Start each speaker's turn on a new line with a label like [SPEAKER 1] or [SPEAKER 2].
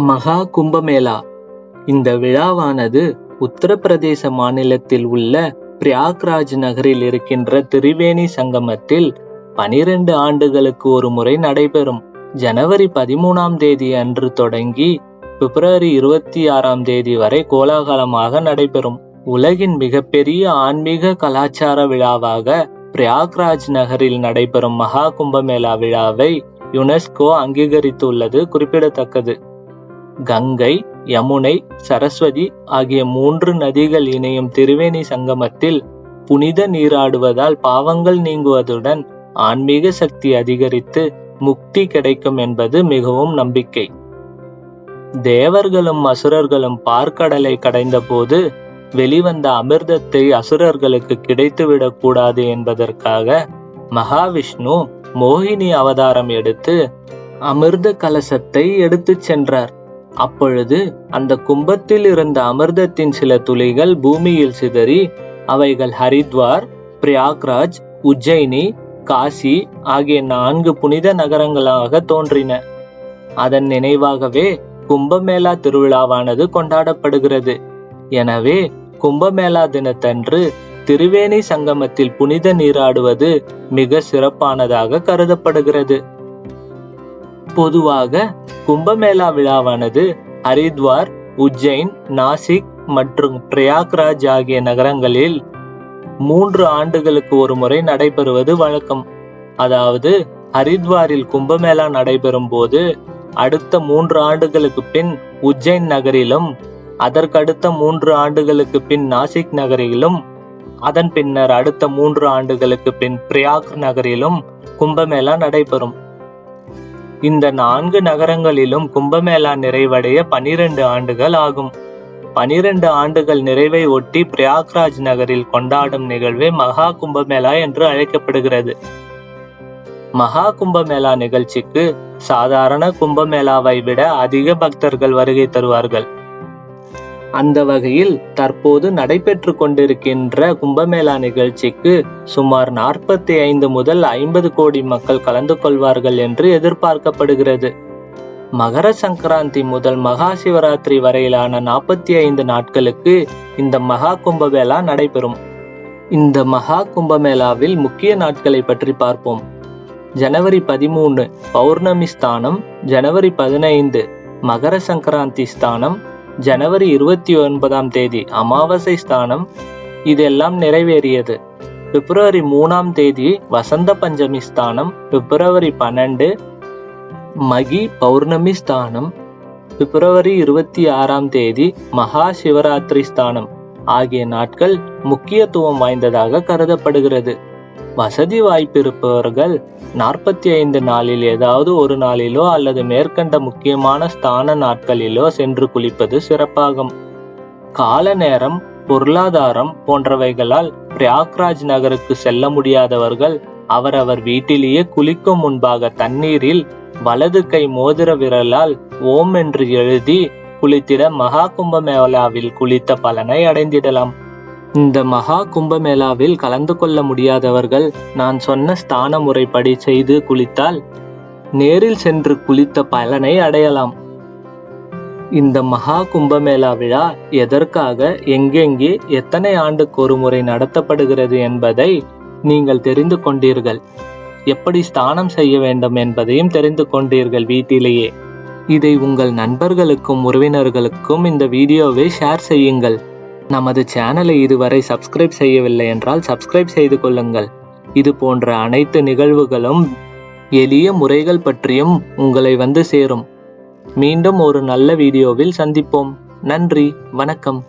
[SPEAKER 1] மகா கும்பமேளா. இந்த விழாவானது உத்தரப்பிரதேச மாநிலத்தில் உள்ள பிரயாக்ராஜ் நகரில் இருக்கின்ற திரிவேணி சங்கமத்தில் 12 ஆண்டுகளுக்கு ஒரு முறை நடைபெறும். ஜனவரி 13ஆம் தேதி அன்று தொடங்கி பிப்ரவரி 26ஆம் தேதி வரை கோலாகலமாக நடைபெறும். உலகின் மிகப்பெரிய ஆன்மீக கலாச்சார விழாவாக பிரயாக்ராஜ் நகரில் நடைபெறும் மகா கும்பமேளா விழாவை யுனெஸ்கோ அங்கீகரித்துள்ளது குறிப்பிடத்தக்கது. கங்கை, யமுனை, சரஸ்வதி ஆகிய 3 நதிகள் இணையும் திரிவேணி சங்கமத்தில் புனித நீராடுவதால் பாவங்கள் நீங்குவதுடன் ஆன்மீக சக்தி அதிகரித்து முக்தி கிடைக்கும் என்பது மிகவும் நம்பிக்கை. தேவர்களும் அசுரர்களும் பார்க்கடலை கடைந்த போது வெளிவந்த அமிர்தத்தை அசுரர்களுக்கு கிடைத்துவிடக் கூடாது என்பதற்காக மகாவிஷ்ணு மோகினி அவதாரம் எடுத்து அமிர்த கலசத்தை எடுத்துச் சென்றார். அப்பொழுது அந்த கும்பத்தில் இருந்த அமிர்தத்தின் சில துளிகள் பூமியில் சிதறி அவைகள் ஹரித்வார், பிரயாக்ராஜ், உஜ்ஜயினி, காசி ஆகிய 4 புனித நகரங்களாக தோன்றின. அதன் நினைவாகவே கும்பமேளா திருவிழாவானது கொண்டாடப்படுகிறது. எனவே கும்பமேளா தினத்தன்று திரிவேணி சங்கமத்தில் புனித நீராடுவது மிக சிறப்பானதாக கருதப்படுகிறது. பொதுவாக கும்பமேளா விழாவானது ஹரித்வார், உஜ்ஜைன், நாசிக் மற்றும் பிரயாக்ராஜ் ஆகிய நகரங்களில் 3 ஆண்டுகளுக்கு ஒரு முறை நடைபெறுவது வழக்கம். அதாவது ஹரித்வாரில் கும்பமேளா நடைபெறும் போது அடுத்த 3 ஆண்டுகளுக்கு பின் உஜ்ஜைன் நகரிலும், அதற்கடுத்த 3 ஆண்டுகளுக்கு பின் நாசிக் நகரிலும், அதன் பின்னர் அடுத்த 3 ஆண்டுகளுக்கு பின் பிரயாக் நகரிலும் கும்பமேளா நடைபெறும். இந்த 4 நகரங்களிலும் கும்பமேளா நிறைவடைய 12 ஆண்டுகள் ஆகும். 12 ஆண்டுகள் நிறைவை ஒட்டி பிரயாக்ராஜ் நகரில் கொண்டாடும் நிகழ்வே மகா கும்பமேளா என்று அழைக்கப்படுகிறது. மகா கும்பமேளா நிகழ்ச்சிக்கு சாதாரண கும்பமேளாவை விட அதிக பக்தர்கள் வருகை தருவார்கள். அந்த வகையில் தற்போது நடைபெற்று கொண்டிருக்கின்ற கும்பமேளா நிகழ்ச்சிக்கு சுமார் 45 முதல் 50 கோடி மக்கள் கலந்து கொள்வார்கள் என்று எதிர்பார்க்கப்படுகிறது. மகர சங்கராந்தி முதல் மகா சிவராத்திரி வரையிலான 45 நாட்களுக்கு இந்த மகா கும்பமேளா நடைபெறும். இந்த மகா கும்பமேளாவில் முக்கிய நாட்களை பற்றி பார்ப்போம். ஜனவரி 13 பௌர்ணமி ஸ்தானம், ஜனவரி 15 மகர சங்கராந்தி ஸ்தானம், ஜனவரி 29ஆம் தேதி அமாவாசை ஸ்தானம் இதெல்லாம் நிறைவேறியது. பிப்ரவரி 3ஆம் தேதி வசந்த பஞ்சமி ஸ்தானம், பிப்ரவரி 12 மகி பௌர்ணமி ஸ்தானம், பிப்ரவரி 26ஆம் தேதி மகா சிவராத்திரி ஸ்தானம் ஆகிய நாட்கள் முக்கியத்துவம் வாய்ந்ததாக கருதப்படுகிறது. வசதி வாய்ப்பிருப்பவர்கள் 45 நாளில் ஏதாவது ஒரு நாளிலோ அல்லது மேற்கண்ட முக்கியமான ஸ்தான நாட்களிலோ சென்று குளிப்பது சிறப்பாகும். கால நேரம், பொருளாதாரம் போன்றவைகளால் பிரயாக்ராஜ் நகருக்கு செல்ல முடியாதவர்கள் அவரவர் வீட்டிலேயே குளிக்கும் முன்பாக தண்ணீரில் வலது கை மோதிர விரலால் ஓம் என்று எழுதி குளித்திட மகா கும்பமேளாவில் குளித்த பலனை அடைந்திடலாம். இந்த மகா கும்பமேளாவில் கலந்து கொள்ள முடியாதவர்கள் நான் சொன்ன ஸ்தான முறைப்படி செய்து குளித்தால் நேரில் சென்று குளித்த பலனை அடையலாம். இந்த மகா கும்பமேளா விழா எதற்காக, எங்கெங்கே, எத்தனை ஆண்டுக்கு ஒரு முறை நடத்தப்படுகிறது என்பதை நீங்கள் தெரிந்து கொண்டீர்கள். எப்படி ஸ்தானம் செய்ய வேண்டும் என்பதையும் தெரிந்து கொண்டீர்கள் வீட்டிலேயே. இதை உங்கள் நண்பர்களுக்கும் உறவினர்களுக்கும் இந்த வீடியோவை ஷேர் செய்யுங்கள். நமது சேனலை இதுவரை சப்ஸ்கிரைப் செய்யவில்லை என்றால் சப்ஸ்கிரைப் செய்து கொள்ளுங்கள். இது போன்ற அனைத்து நிகழ்வுகளும் எளிய முறைகள் பற்றியும் உங்களை வந்து சேரும். மீண்டும் ஒரு நல்ல வீடியோவில் சந்திப்போம். நன்றி, வணக்கம்.